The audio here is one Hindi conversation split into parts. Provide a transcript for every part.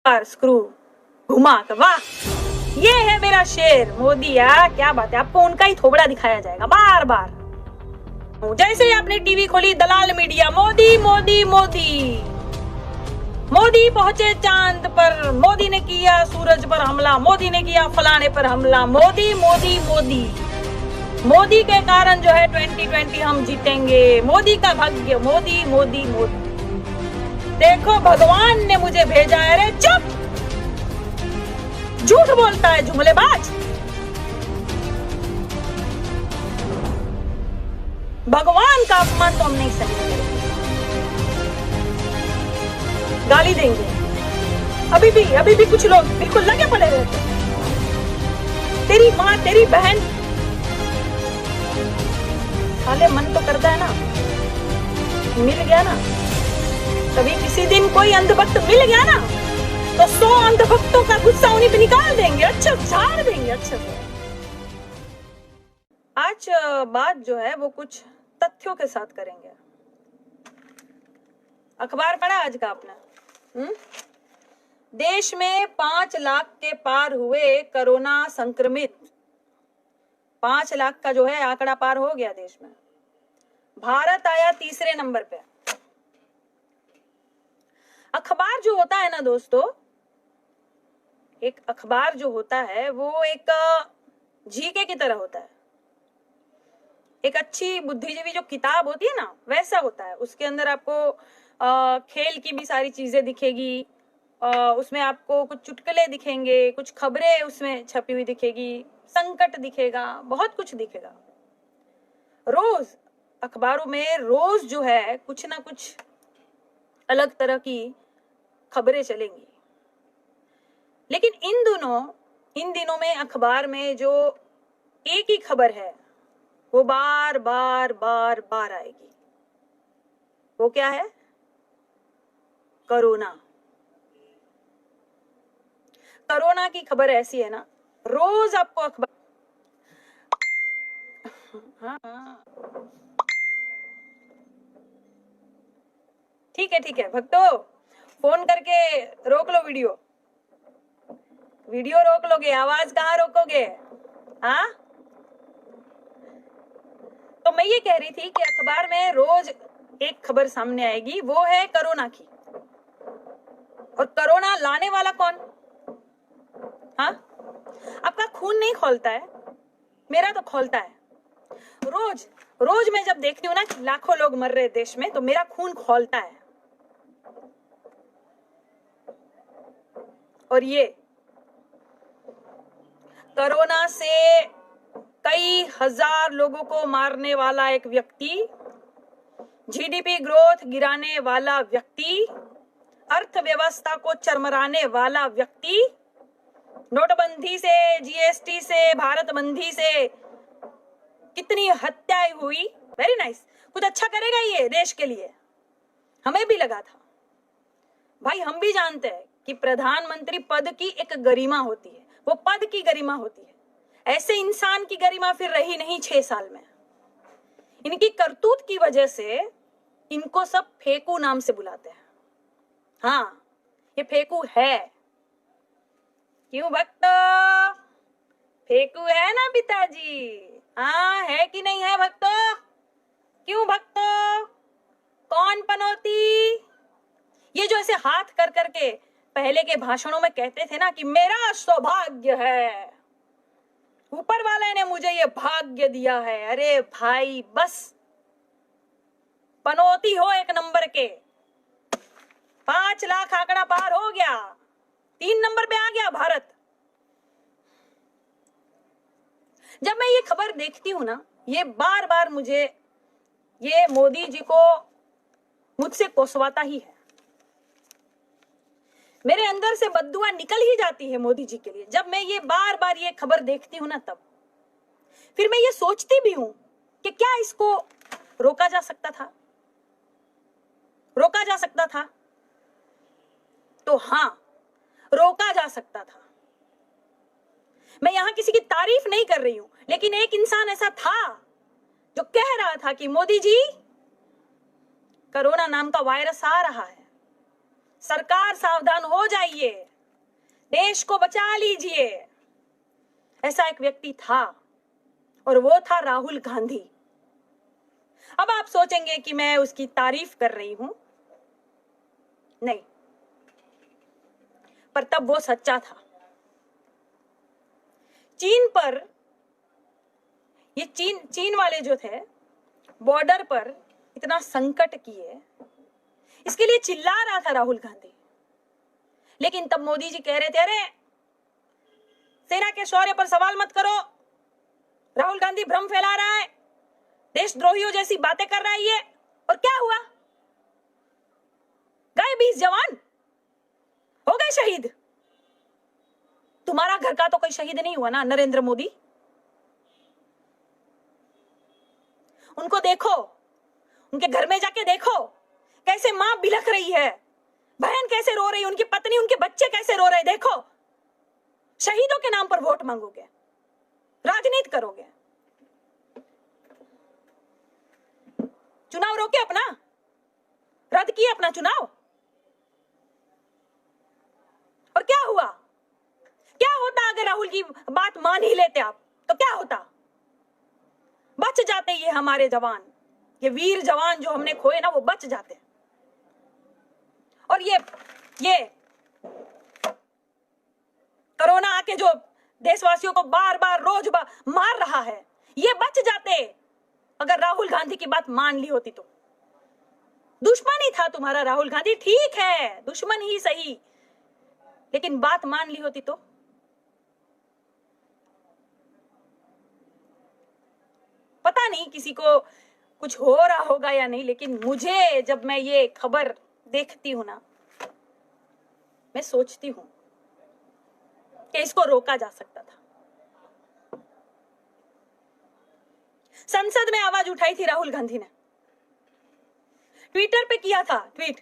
स्क्रू घुमा कर, वाह ये है मेरा शेर मोदी यार, क्या बात है। आपको उनका ही थोबड़ा दिखाया जाएगा बार बार। जैसे ही आपने टीवी खोली दलाल मीडिया, मोदी मोदी मोदी, मोदी पहुंचे चांद पर, मोदी ने किया सूरज पर हमला, मोदी ने किया फलाने पर हमला, मोदी मोदी मोदी, मोदी के कारण जो है 2020 हम जीतेंगे, मोदी का भाग्य, मोदी मोदी मोदी, देखो भगवान ने मुझे भेजा है। अरे चुप, झूठ बोलता है जुमलेबाज। भगवान का अपमान तो हम नहीं सहेंगे, गाली देंगे। अभी भी कुछ लोग बिल्कुल लगे पड़े रहते। तेरी माँ तेरी बहन, साले मन तो करता है ना, मिल गया ना, कभी किसी दिन कोई अंधभक्त मिल गया ना, तो 100 अंधभक्तों का गुस्सा उन्हीं पे निकाल देंगे, अच्छे झाड़ देंगे अच्छे से। आज बात जो है वो कुछ तथ्यों के साथ करेंगे। अखबार पढ़ा आज का आपने? देश में 5 लाख के पार हुए कोरोना संक्रमित, 5 लाख का जो है आंकड़ा पार हो गया देश में। भारत आया तीसरे नंबर पे। अखबार जो होता है ना दोस्तों, एक अखबार जो होता है वो एक जीके की तरह होता है। एक अच्छी बुद्धिजीवी जो किताब होती है ना, वैसा होता है। उसके अंदर आपको खेल की भी सारी चीजें दिखेगी, उसमें आपको कुछ चुटकुले दिखेंगे, कुछ खबरें उसमें छपी हुई दिखेगी, संकट दिखेगा, बहुत कुछ दिखेगा। रोज अखबारों में रोज जो है कुछ ना कुछ अलग तरह की खबरें चलेंगी। लेकिन इन दिनों में अखबार में जो एक ही खबर है वो बार बार बार बार आएगी। वो क्या है? कोरोना। कोरोना की खबर ऐसी है ना, रोज आपको अखबार, हाँ ठीक है भक्तों, फोन करके रोक लो वीडियो रोक लोगे, आवाज कहाँ रोकोगे? हाँ, तो मैं ये कह रही थी कि अखबार में रोज एक खबर सामने आएगी, वो है कोरोना की। और कोरोना लाने वाला कौन? हाँ, आपका खून नहीं खौलता है, मेरा तो खौलता है। रोज मैं जब देखती हूँ ना कि लाखों लोग मर रहे देश में, तो मेरा खून खौलता है। और ये कोरोना से कई हजार लोगों को मारने वाला एक व्यक्ति, जीडीपी ग्रोथ गिराने वाला व्यक्ति, अर्थव्यवस्था को चरमराने वाला व्यक्ति, नोटबंदी से, जीएसटी से, भारत बंदी से कितनी हत्याएं हुई। वेरी नाइस, कुछ अच्छा करेगा ये देश के लिए, हमें भी लगा था। भाई हम भी जानते हैं कि प्रधानमंत्री पद की एक गरिमा होती है, वो पद की गरिमा होती है। ऐसे इंसान की गरिमा फिर रही नहीं 6 साल में। इनकी करतूत की वजह से इनको सब फेकू नाम से बुलाते हैं। हाँ, ये फेकू है। क्यों भक्तों, फेकू है ना पिताजी? हाँ, है कि नहीं है भक्तों? क्यों भक्तों? कौन पनौती? ये जो ऐसे हाथ कर करके पहले के भाषणों में कहते थे ना कि मेरा सौभाग्य है, ऊपर वाले ने मुझे ये भाग्य दिया है। अरे भाई बस, पनौती हो एक नंबर के। 5 लाख आंकड़ा पार हो गया, 3 नंबर पे आ गया भारत। जब मैं ये खबर देखती हूँ ना, ये बार बार मुझे ये मोदी जी को मुझसे कोसवाता ही है। मेरे अंदर से बद्दुआ निकल ही जाती है मोदी जी के लिए जब मैं ये बार बार ये खबर देखती हूँ ना। तब फिर मैं ये सोचती भी हूँ कि क्या इसको रोका जा सकता था? रोका जा सकता था? तो हाँ, रोका जा सकता था। मैं यहां किसी की तारीफ नहीं कर रही हूं, लेकिन एक इंसान ऐसा था जो कह रहा था कि मोदी जी, कोरोना नाम का वायरस आ रहा है, सरकार सावधान हो जाइए। देश को बचा लीजिए, ऐसा एक व्यक्ति था और वो था राहुल गांधी। अब आप सोचेंगे कि मैं उसकी तारीफ कर रही हूं, नहीं, पर तब वो सच्चा था। चीन पर, ये चीन वाले जो थे बॉर्डर पर इतना संकट किए, इसके लिए चिल्ला रहा था राहुल गांधी। लेकिन तब मोदी जी कह रहे थे, अरे सेना के शौर्य पर सवाल मत करो, राहुल गांधी भ्रम फैला रहा है, देशद्रोहियों जैसी बातें कर रहा है ये। और क्या हुआ? गए 20 जवान, हो गए शहीद। तुम्हारा घर का तो कोई शहीद नहीं हुआ ना नरेंद्र मोदी। उनको देखो, उनके घर में जाके देखो कैसे मां बिलख रही है, बहन कैसे रो रही है, उनकी पत्नी, उनके बच्चे कैसे रो रहे हैं। देखो, शहीदों के नाम पर वोट मांगोगे, राजनीति करोगे। चुनाव रोके अपना, रद्द किए अपना चुनाव। और क्या हुआ? क्या होता अगर राहुल की बात मान ही लेते आप, तो क्या होता? बच जाते ये हमारे जवान, ये वीर जवान जो हमने खोए ना, वो बच जाते। और ये कोरोना आके जो देशवासियों को बार बार रोज मार रहा है, ये बच जाते अगर राहुल गांधी की बात मान ली होती तो। दुश्मन ही था तुम्हारा राहुल गांधी, ठीक है, दुश्मन ही सही, लेकिन बात मान ली होती तो। पता नहीं किसी को कुछ हो रहा होगा या नहीं, लेकिन मुझे जब मैं ये खबर देखती हूं ना, मैं सोचती हूं कि इसको रोका जा सकता था। संसद में आवाज उठाई थी राहुल गांधी ने, ट्विटर पे किया था ट्वीट,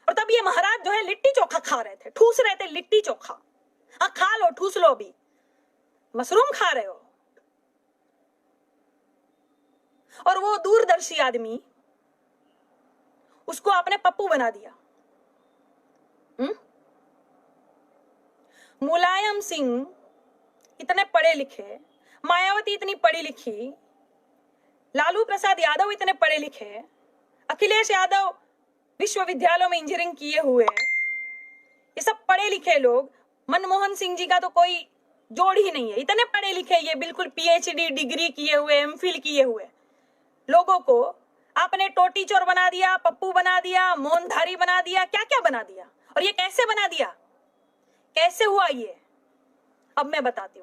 और तब ये महाराज जो है लिट्टी चोखा खा रहे थे, ठूस रहे थे लिट्टी चोखा। हाँ, खा लो, ठूस लो, अभी मशरूम खा रहे हो। और वो दूरदर्शी आदमी, उसको आपने पप्पू बना दिया। मुलायम सिंह इतने पढ़े लिखे, मायावती इतनी पढ़ी लिखी, लालू प्रसाद यादव इतने पढ़े लिखे, अखिलेश यादव विश्वविद्यालयों में इंजीनियरिंग किए हुए, ये सब पढ़े लिखे लोग। मनमोहन सिंह जी का तो कोई जोड़ ही नहीं है, इतने पढ़े लिखे, ये बिल्कुल पीएचडी डिग्री किए हुए, एमफिल किए हुए लोगों को आपने टोटी चोर बना दिया, पप्पू बना दिया, मौनधारी बना दिया, क्या क्या बना दिया। और ये कैसे बना दिया, कैसे हुआ ये? अब मैं बताती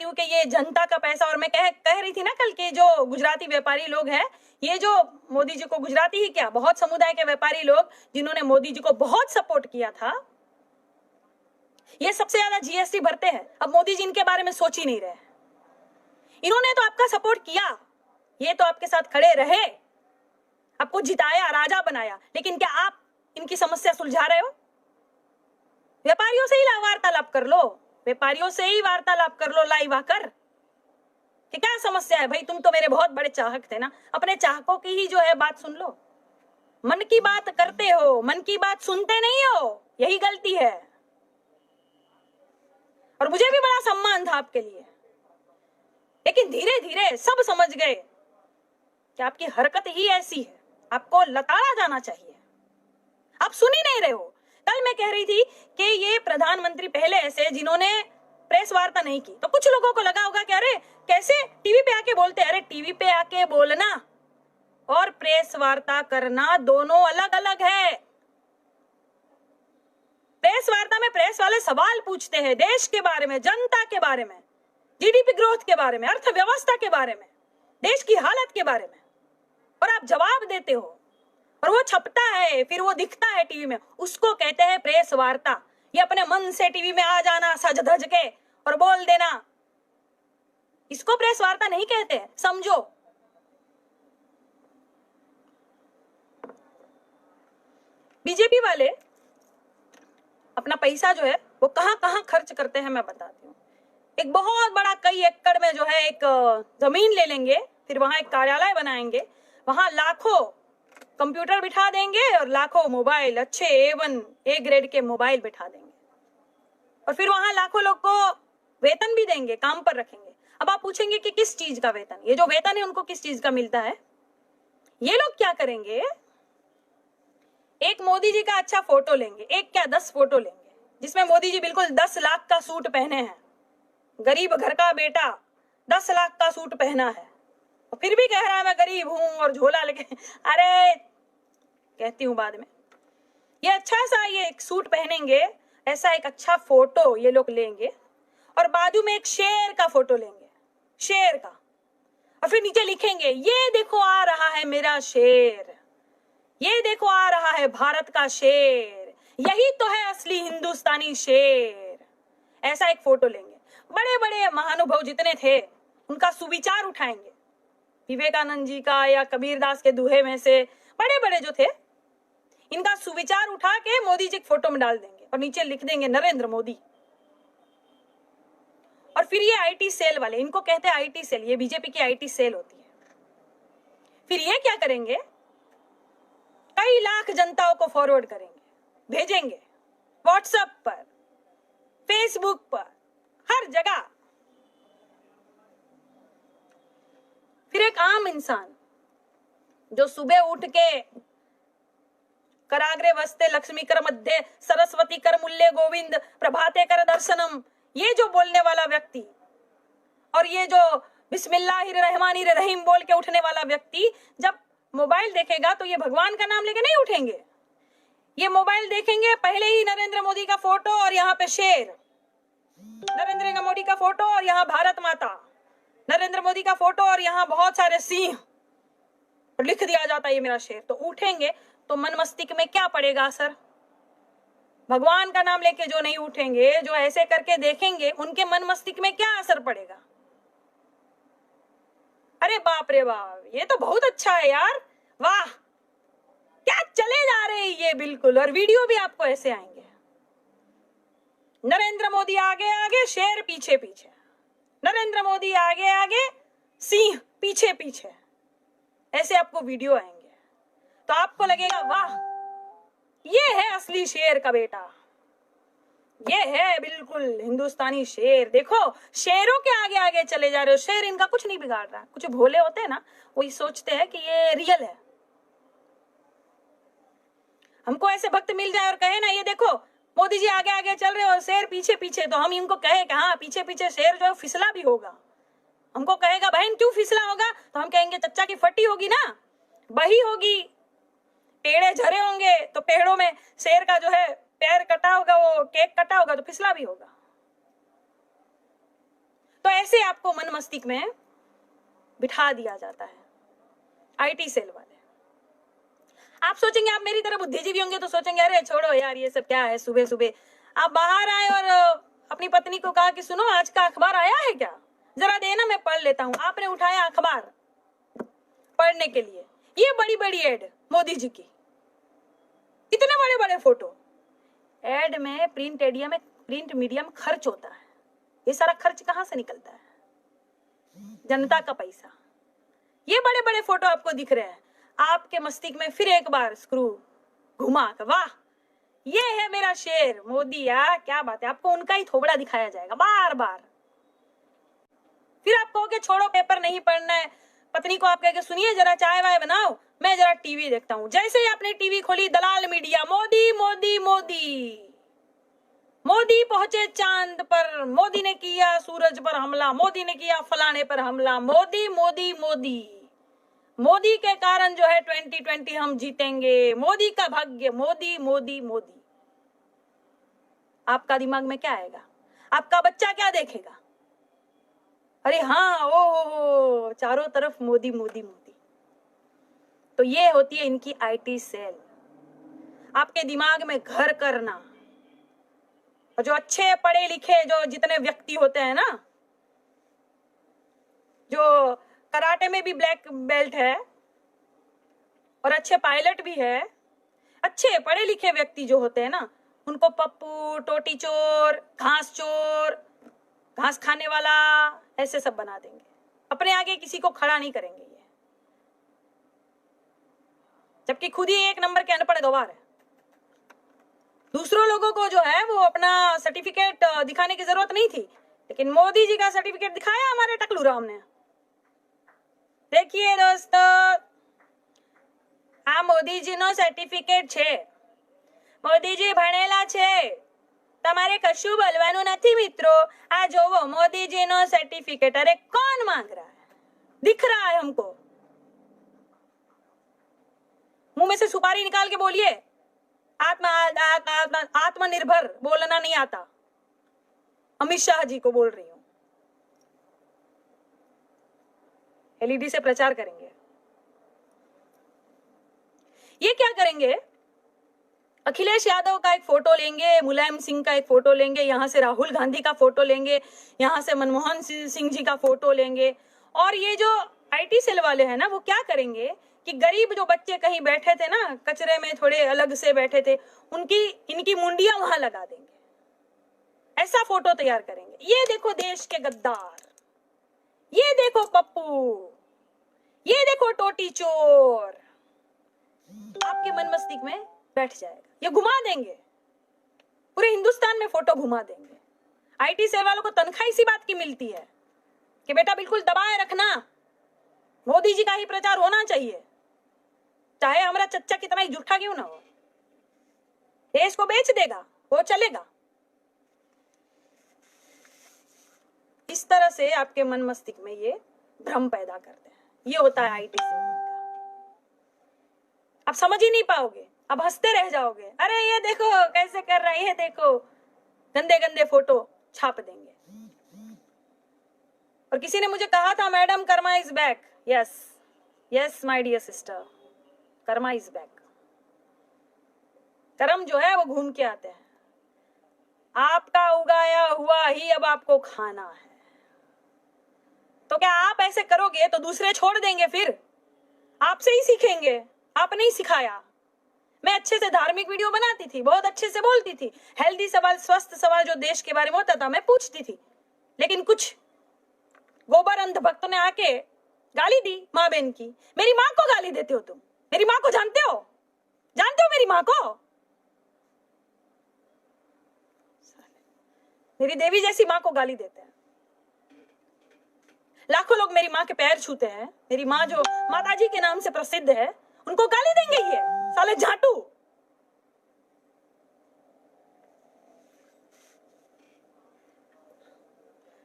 हूँ कि ये जनता का पैसा। और मैं कह रही थी ना कल के जो गुजराती व्यापारी लोग हैं, ये जो मोदी जी को, गुजराती ही क्या, बहुत समुदाय के व्यापारी लोग जिन्होंने मोदी जी को बहुत सपोर्ट किया था, ये सबसे ज्यादा जीएसटी भरते हैं। अब मोदी जी इनके बारे में सोच ही नहीं रहे। इन्होंने तो आपका सपोर्ट किया, ये तो आपके साथ खड़े रहे, आपको जिताया, राजा बनाया, लेकिन क्या आप इनकी समस्या सुलझा रहे हो? व्यापारियों से ही वार्तालाप कर लो, व्यापारियों से ही वार्तालाप कर लो लाइव आकर कि क्या समस्या है भाई। तुम तो मेरे बहुत बड़े चाहक थे ना, अपने चाहकों की ही जो है बात सुन लो। मन की बात करते हो, मन की बात सुनते नहीं हो, यही गलती है। और मुझे भी बड़ा सम्मान था आपके लिए, लेकिन धीरे धीरे सब समझ गए कि आपकी हरकत ही ऐसी है, आपको लताड़ा जाना चाहिए। आप सुन ही नहीं रहे हो। कल मैं कह रही थी कि ये प्रधानमंत्री पहले ऐसे जिन्होंने प्रेस वार्ता नहीं की, तो कुछ लोगों को लगा होगा कि अरे कैसे टीवी पे आके बोलते हैं। अरे टीवी पे आके बोलना और प्रेस वार्ता करना दोनों अलग अलग है। प्रेस वार्ता में प्रेस वाले सवाल पूछते हैं देश के बारे में, जनता के बारे में, जीडीपी ग्रोथ के बारे में, अर्थव्यवस्था के बारे में, देश की हालत के बारे में, और आप जवाब देते हो और वो छपता है, फिर वो दिखता है टीवी में, उसको कहते हैं प्रेस वार्ता। ये अपने मन से टीवी में आ जाना सज धज के और बोल देना, इसको प्रेस वार्ता नहीं कहते। समझो, बीजेपी वाले अपना पैसा जो है वो कहां कहां खर्च करते हैं मैं बताती हूँ। एक बहुत बड़ा कई एकड़ में जो है एक जमीन ले लेंगे, फिर वहां एक कार्यालय बनाएंगे, वहां लाखों कंप्यूटर बिठा देंगे और लाखों मोबाइल, अच्छे A1 A ग्रेड के मोबाइल बिठा देंगे, और फिर वहां लाखों लोग को वेतन भी देंगे, काम पर रखेंगे। अब आप पूछेंगे कि किस चीज का वेतन, ये जो वेतन है उनको किस चीज का मिलता है? ये लोग क्या करेंगे, एक मोदी जी का अच्छा फोटो लेंगे, एक क्या 10 फोटो लेंगे, जिसमें मोदी जी बिल्कुल 10 लाख का सूट पहने हैं, गरीब घर का बेटा 10 लाख का सूट पहना है, और फिर भी कह रहा है मैं गरीब हूं और झोला लेके। अरे कहती हूं बाद में, ये अच्छा सा ये एक सूट पहनेंगे, ऐसा एक अच्छा फोटो ये लोग लेंगे, और बाजू में एक शेर का फोटो लेंगे, शेर का, और फिर नीचे लिखेंगे ये देखो आ रहा है मेरा शेर, ये देखो आ रहा है भारत का शेर, यही तो है असली हिंदुस्तानी शेर। ऐसा एक फोटो लेंगे। बड़े बड़े महानुभव जितने थे उनका सुविचार उठाएंगे, विवेकानंद जी का या कबीरदास के दोहे में से बड़े बड़े जो थे, इनका सुविचार उठा के मोदी जी की फोटो में डाल देंगे और नीचे लिख देंगे नरेंद्र मोदी। और फिर ये आईटी सेल वाले, इनको कहते हैं आईटी सेल, ये बीजेपी की आईटी सेल होती है। फिर ये क्या करेंगे, कई लाख जनताओं को फॉरवर्ड करेंगे, भेजेंगे व्हाट्सएप पर, फेसबुक पर, हर जगह। फिर एक आम इंसान जो सुबह उठ के कराग्रे वस्ते लक्ष्मी कर मध्य सरस्वती कर मूल्य गोविंद प्रभाते कर दर्शनम, ये जो बोलने वाला व्यक्ति, और ये जो बिस्मिल्लाहिर्रहमानिर्रहीम बोल के उठने वाला व्यक्ति जब मोबाइल देखेगा तो ये भगवान का नाम लेके नहीं उठेंगे। ये मोबाइल देखेंगे, पहले ही नरेंद्र मोदी का फोटो और यहाँ पे शेर, नरेंद्र मोदी का फोटो और यहाँ भारत माता, नरेंद्र मोदी का फोटो और यहाँ बहुत सारे सिंह, और लिख दिया जाता है ये मेरा शेर। तो उठेंगे तो मन मस्तिष्क में क्या पड़ेगा असर? भगवान का नाम लेके जो नहीं उठेंगे, जो ऐसे करके देखेंगे, उनके मन मस्तिष्क में क्या असर पड़ेगा? अरे बाप रे बाप, ये तो बहुत अच्छा है यार, वाह क्या चले जा रहे हैं ये, बिल्कुल। और वीडियो भी आपको ऐसे आएंगे, नरेंद्र मोदी आगे आगे, शेर पीछे पीछे, नरेंद्र मोदी आगे आगे, सिंह पीछे पीछे, ऐसे आपको वीडियो आएंगे। तो आपको लगेगा वाह ये है असली शेर का बेटा, ये है बिल्कुल हिंदुस्तानी शेर। देखो शेरों के आगे आगे चले जा रहे हो, शेर इनका कुछ नहीं बिगाड़ रहा। कुछ भोले होते हैं ना, वही सोचते हैं कि ये रियल है। हमको ऐसे भक्त मिल जाए और कहे ना ये देखो मोदी जी आगे आगे चल रहे हो और शेर पीछे पीछे, तो हम इनको कहे कि हाँ पीछे पीछे शेर जो है फिसला भी होगा। हमको कहेगा बहन क्यों फिसला होगा, तो हम कहेंगे चच्चा की फटी होगी ना, बही होगी, पेड़े झरे होंगे तो पेड़ों में शेर का जो है पैर कटा होगा, वो केक कटा होगा तो फिसला भी होगा। तो ऐसे आपको मन मस्तिष्क में बिठा दिया जाता है आईटी सेल वाले। आप सोचेंगे, आप मेरी तरह बुद्धिजीवी होंगे तो सोचेंगे अरे छोड़ो यार ये सब क्या है। सुबह सुबह आप बाहर आए और अपनी पत्नी को कहा कि सुनो आज का अखबार आया है क्या, जरा देना मैं पढ़ लेता हूं। आपने उठाया अखबार पढ़ने के लिए, ये बड़ी बड़ी एड मोदी जी की, इतने बड़े बड़े फोटो। एड में प्रिंट मीडिया में खर्च होता है, ये सारा खर्च कहां से निकलता है? जनता का पैसा। ये बड़े बड़े फोटो आपको दिख रहे हैं, आपके मस्तिष्क में फिर एक बार स्क्रू घुमा कर वाह ये है मेरा शेर मोदी, यार क्या बात है। आपको उनका ही थोबड़ा दिखाया जाएगा बार बार। फिर आप कहोगे छोड़ो पेपर नहीं पढ़ना है, पत्नी को आप कहेंगे सुनिए जरा चाय वाय बनाओ, मैं जरा टीवी देखता हूं। जैसे ही आपने टीवी खोली, दलाल मीडिया, मोदी मोदी मोदी, मोदी पहुंचे चांद पर, मोदी ने किया सूरज पर हमला, मोदी ने किया फलाने पर हमला, मोदी मोदी मोदी, मोदी के कारण जो है 2020 हम जीतेंगे, मोदी का भाग्य, मोदी मोदी मोदी। आपका दिमाग में क्या आएगा? आपका बच्चा क्या देखेगा? अरे हाँ ओ चारों तरफ मोदी मोदी मोदी। तो ये होती है इनकी आईटी सेल, आपके दिमाग में घर करना। और जो अच्छे पढ़े लिखे जो जितने व्यक्ति होते हैं ना, जो कराटे में भी ब्लैक बेल्ट है और अच्छे पायलट भी है, अच्छे पढ़े लिखे व्यक्ति जो होते हैं ना, उनको पप्पू, टोटी चोर, घास चोर, घास खाने वाला, ऐसे सब बना देंगे। अपने आगे किसी को खड़ा नहीं करेंगे ये। जबकि खुद ही एक नंबर के अनपढ़ गवार है। दूसरों लोगों को जो है वो अपना सर्टिफिकेट दिखाने की जरूरत नहीं थी, लेकिन मोदी जी का सर्टिफिकेट दिखाया हमारे टकलू राम ने। देखिए दोस्तों, आ मोदी जी नो सर्टिफिकेट छे, मोदी जी भणेला छे, तमारे कशु बोलवानुं नथी मित्रों। आ जोवो मोदी जी नो सर्टिफिकेट। अरे कौन मांग रहा है? दिख रहा है हमको। मुंह में से सुपारी निकाल के बोलिए, आत्मनिर्भर बोलना नहीं आता। अमित शाह जी को बोल रही हूं, एलईडी से प्रचार करेंगे। ये क्या करेंगे? अखिलेश यादव का एक फोटो लेंगे, मुलायम सिंह का एक फोटो लेंगे, यहां से राहुल गांधी का फोटो लेंगे, यहां से मनमोहन सिंह जी का फोटो लेंगे, और ये जो आईटी सेल वाले हैं ना, वो क्या करेंगे कि गरीब जो बच्चे कहीं बैठे थे ना, कचरे में थोड़े अलग से बैठे थे, इनकी मुंडियां वहां लगा देंगे। ऐसा फोटो तैयार करेंगे। ये देखो देश के गद्दार, ये देखो पप्पू, ये देखो टोटी चोर, आपके मन मस्तिष्क में बैठ जाएगा। ये घुमा देंगे, पूरे हिंदुस्तान में फोटो घुमा देंगे। आईटी सेल वालों को तनख्वाह इसी बात की मिलती है कि बेटा बिल्कुल दबाए रखना, मोदी जी का ही प्रचार होना चाहिए, चाहे हमारा चच्चा कितना ही झूठा क्यों ना हो। देश को बेच देगा, वो चलेगा। इस तरह से आपके मन मस्तिष्क में ये भ्रम पैदा करते हैं। ये होता है आईटी सेल का। आप समझ ही नहीं पाओगे, अब हंसते रह जाओगे। अरे ये देखो कैसे कर रहा है, ये देखो, गंदे गंदे फोटो छाप देंगे। और किसी ने मुझे कहा था, madam karma is back. Yes yes my dear sister, karma is back. कर्म जो है वो घूम के आते हैं। आपका उगाया हुआ ही अब आपको खाना है। तो क्या आप ऐसे करोगे तो दूसरे छोड़ देंगे? फिर आपसे ही सीखेंगे। आपने ही सिखाया। मैं अच्छे से धार्मिक वीडियो बनाती थी, बहुत अच्छे से बोलती थी, हेल्दी सवाल, स्वस्थ सवाल जो देश के बारे में होता था मैं पूछती थी, लेकिन कुछ गोबर अंध भक्तों ने आके गाली दी माँ बहन की। मेरी माँ को गाली देते हो तुम? मेरी माँ को जानते हो? जानते हो मेरी माँ को? मेरी देवी जैसी माँ को गाली देते हैं। लाखों लोग मेरी माँ के पैर छूते हैं। मेरी माँ जो माताजी के नाम से प्रसिद्ध है, उनको गाली देंगे ये साले झाटू।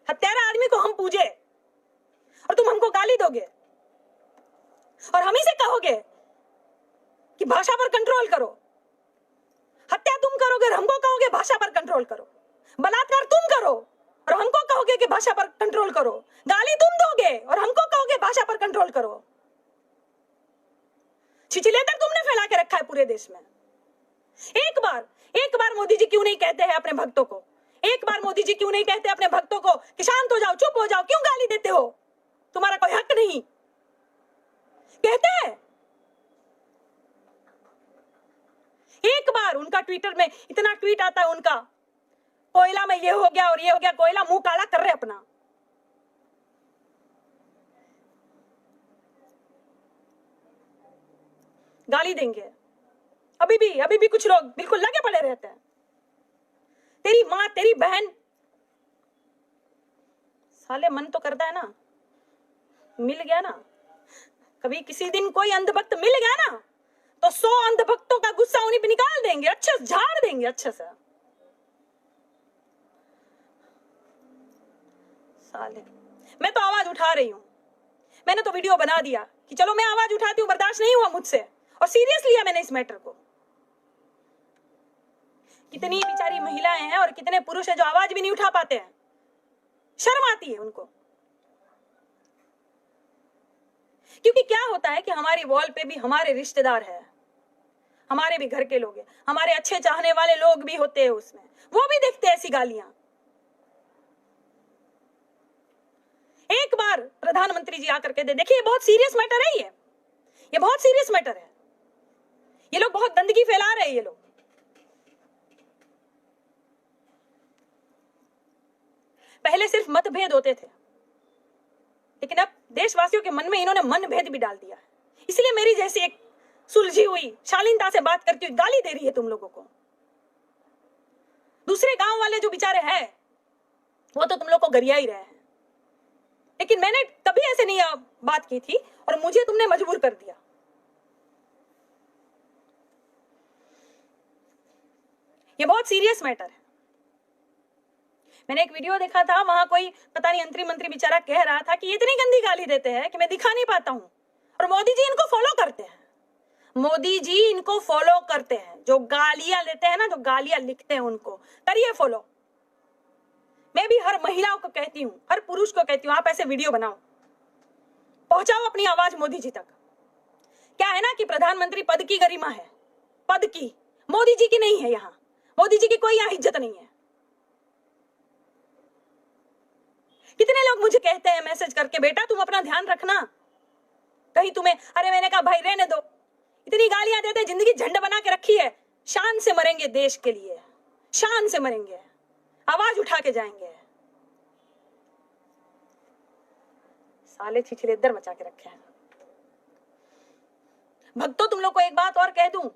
हत्यारा आदमी को हम पूजे और तुम हमको गाली दोगे और हम ही से कहोगे कि भाषा पर कंट्रोल करो। हत्या तुम करोगे और हमको कहोगे भाषा पर कंट्रोल करो। बलात्कार तुम करो और हमको कहोगे कि भाषा पर कंट्रोल करो। गाली तुम दोगे और हमको कहोगे भाषा पर कंट्रोल करो। छिछिलेतर तुमने फैला के रखा है पूरे देश में। एक बार मोदी जी क्यों नहीं कहते हैं अपने भक्तों को, एक बार मोदी जी क्यों नहीं कहते अपने भक्तों को कि शांत हो जाओ, चुप हो जाओ, क्यों गाली देते हो? तुम्हारा कोई हक नहीं। कहते हैं एक बार उनका ट्विटर में इतना ट्वीट आता है उनका, कोयला में ये हो गया और ये हो गया, कोयला मुंह काला कर रहे अपना। गाली देंगे। अभी भी कुछ लोग बिल्कुल लगे पड़े रहते हैं। तेरी माँ, तेरी बहन, साले मन तो करता है ना, मिल गया ना, कभी किसी दिन कोई अंधभक्त मिल गया ना, तो 100 अंधभक्तों का गुस्सा उन्हीं पे निकाल देंगे, अच्छे से झाड़ देंगे, अच्छे से। साले, मैं तो आवाज उठा रही हूं। मैंने तो वीडियो बना दिया कि चलो मैं आवाज उठाती हूं, बर्दाश्त नहीं हुआ मुझसे, और सीरियस लिया मैंने इस मैटर को। कितनी बेचारी महिलाएं हैं और कितने पुरुष हैं जो आवाज भी नहीं उठा पाते हैं, शर्म आती है उनको। क्योंकि क्या होता है कि हमारी वॉल पे भी हमारे रिश्तेदार हैं, हमारे भी घर के लोग हैं, हमारे अच्छे चाहने वाले लोग भी होते हैं उसमें, वो भी देखते हैं ऐसी गालियां। एक बार प्रधानमंत्री जी आकर के देखिए, बहुत सीरियस मैटर है ये बहुत सीरियस मैटर है। ये लोग बहुत गंदगी फैला रहे हैं। ये लोग पहले सिर्फ मतभेद होते थे, लेकिन अब देशवासियों के मन में इन्होंने मनभेद भी डाल दिया है। इसलिए मेरी जैसी एक सुलझी हुई, शालीनता से बात करती हुई गाली दे रही है तुम लोगों को। दूसरे गांव वाले जो बेचारे हैं वो तो तुम लोग को गरिया ही रहे हैं, लेकिन मैंने कभी ऐसे नहीं बात की थी और मुझे तुमने मजबूर कर दिया। ये बहुत सीरियस मैटर है। मैंने एक वीडियो देखा था, वहां कोई पता नहीं मंत्री बेचारा कह रहा था कि ये इतनी गंदी गाली देते हैं कि मैं दिखा नहीं पाता हूं, और मोदी जी इनको फॉलो करते हैं। मोदी जी इनको फॉलो करते हैं, जो गालियां लेते हैं ना, जो गालियां लिखते हैं, उनको करिए फॉलो। मैं भी हर महिला को कहती हूँ, हर पुरुष को कहती हूँ, आप ऐसे वीडियो बनाओ, पहुंचाओ अपनी आवाज मोदी जी तक। क्या है ना कि प्रधानमंत्री पद की गरिमा है, पद की, मोदी जी की नहीं है। यहाँ मोदी जी की कोई यहाँ इज्जत नहीं है। कितने लोग मुझे कहते हैं मैसेज करके, बेटा तुम अपना ध्यान रखना, कहीं तुम्हें, अरे मैंने कहा भाई रहने दो, इतनी गालियां देते, जिंदगी झंड बना के रखी है, शान से मरेंगे देश के लिए, शान से मरेंगे, आवाज उठा के जाएंगे। साले छिछलेदर मचा के रखे हैं। भक्तों तुम लोग को एक बात और कह दूं,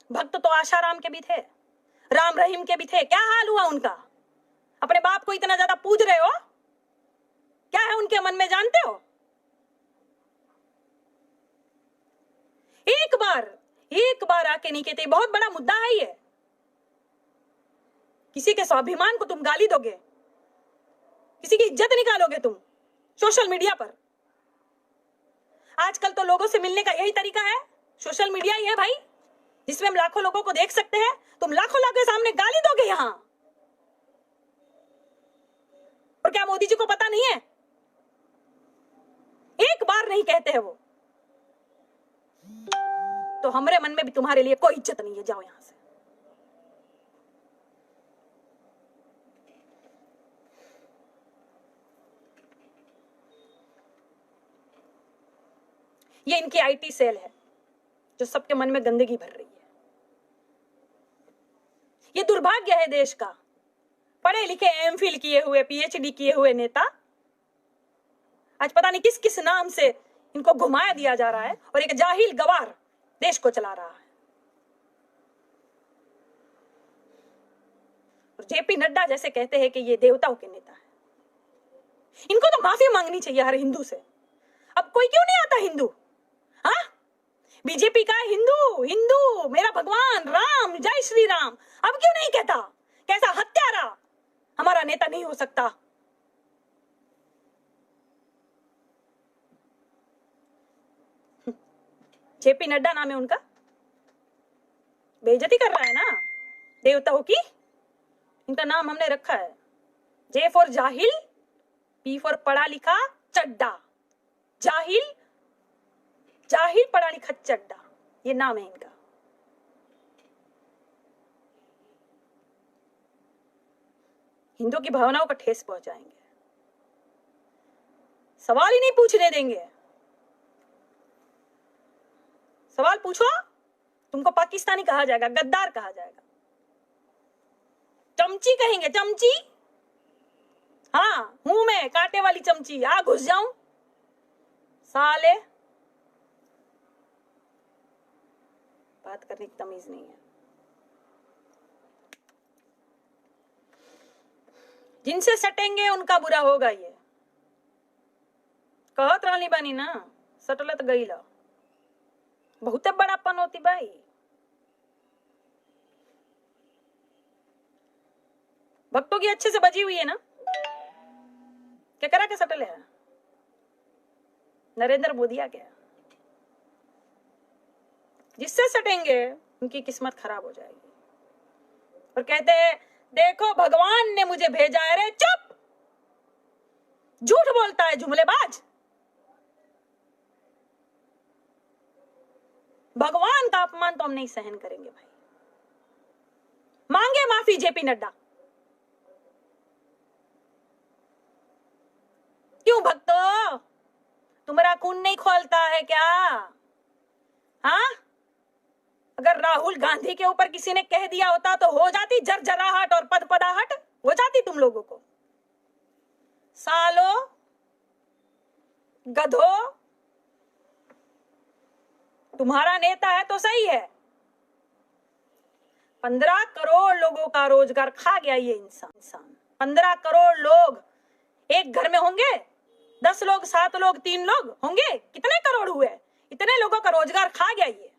भक्त तो आशाराम के भी थे, राम रहीम के भी थे। क्या हाल हुआ उनका? अपने बाप को इतना ज्यादा पूज रहे हो, क्या है उनके मन में जानते हो? एक बार आके नहीं कहते, बहुत बड़ा मुद्दा है ये। किसी के स्वाभिमान को तुम गाली दोगे, किसी की इज्जत निकालोगे तुम सोशल मीडिया पर। आजकल तो लोगों से मिलने का यही तरीका है, सोशल मीडिया ही है भाई, जिसमें हम लाखों लोगों को देख सकते हैं। तुम लाखों लोगों के सामने गाली दोगे यहां, और क्या मोदी जी को पता नहीं है? एक बार नहीं कहते हैं वो, तो हमारे मन में भी तुम्हारे लिए कोई इज्जत नहीं है, जाओ यहां से। ये इनकी आईटी सेल है जो सबके मन में गंदगी भर रही है। ये दुर्भाग्य है देश का, पढ़े लिखे एमफिल किए हुए, पीएचडी किए हुए नेता आज पता नहीं किस किस नाम से इनको घुमाया दिया जा रहा है, और एक जाहिल गवार देश को चला रहा है। और जेपी नड्डा जैसे कहते हैं कि ये देवताओं के नेता है। इनको तो माफी मांगनी चाहिए हर हिंदू से। अब कोई क्यों नहीं आता हिंदू? हाँ, बीजेपी का हिंदू, हिंदू मेरा भगवान राम, जय श्री राम, अब क्यों नहीं कहता? कैसा हत्यारा हमारा नेता नहीं हो सकता? जेपी नड्डा नाम है उनका, बेइज्जती कर रहा है ना देवताओं की। इनका नाम हमने रखा है जे फॉर जाहिल, पी फॉर पढ़ा लिखा चड्डा, जाहिल, जाहिल पढ़ा लिखा चड्डा, ये नाम है इनका। हिंदुओं की भावनाओं को ठेस पहुंचाएंगे, सवाल ही नहीं पूछने देंगे। सवाल पूछो, तुमको पाकिस्तानी कहा जाएगा, गद्दार कहा जाएगा, चमची कहेंगे, चमची। हाँ, हूं मैं कांटे वाली चमची, आ घुस जाऊं साले। बात करने की तमीज नहीं है। जिनसे सटेंगे उनका बुरा होगा। ये कहत रहनी बनी ना, सटलत गईला, बहुत बड़ापन होती भाई। भक्तों की अच्छे से बजी हुई है ना, क्या करा के सटल है? नरेंद्र मोदी आ गया। जिससे सटेंगे उनकी किस्मत खराब हो जाएगी। और कहते हैं देखो भगवान ने मुझे भेजा है। रे चुप, झूठ बोलता है जुमलेबाज। भगवान का अपमान तो हम नहीं सहन करेंगे भाई। मांगे माफी जेपी नड्डा। क्यों भक्तों, तुम्हारा खून नहीं खोलता है क्या? हाँ, अगर राहुल गांधी के ऊपर किसी ने कह दिया होता तो हो जाती जरजराहट और पदपदाहट, हो जाती तुम लोगों को। सालो, गधो, तुम्हारा नेता है तो सही है। 15 करोड़ लोगों का रोजगार खा गया ये इंसान। 15 करोड़ लोग एक घर में होंगे, 10 लोग, 7 लोग, 3 लोग होंगे, कितने करोड़ हुए? इतने लोगों का रोजगार खा गया ये।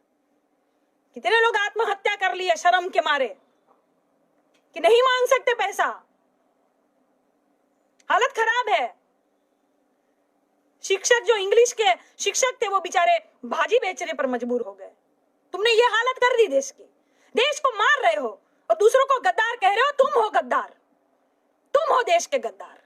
कितने लोग आत्महत्या कर लिए शर्म के मारे कि नहीं मांग सकते पैसा। हालत खराब है। शिक्षक जो इंग्लिश के शिक्षक थे वो बेचारे भाजी बेचने पर मजबूर हो गए। तुमने ये हालत कर दी देश की। देश को मार रहे हो और दूसरों को गद्दार कह रहे हो। तुम हो गद्दार, तुम हो देश के गद्दार।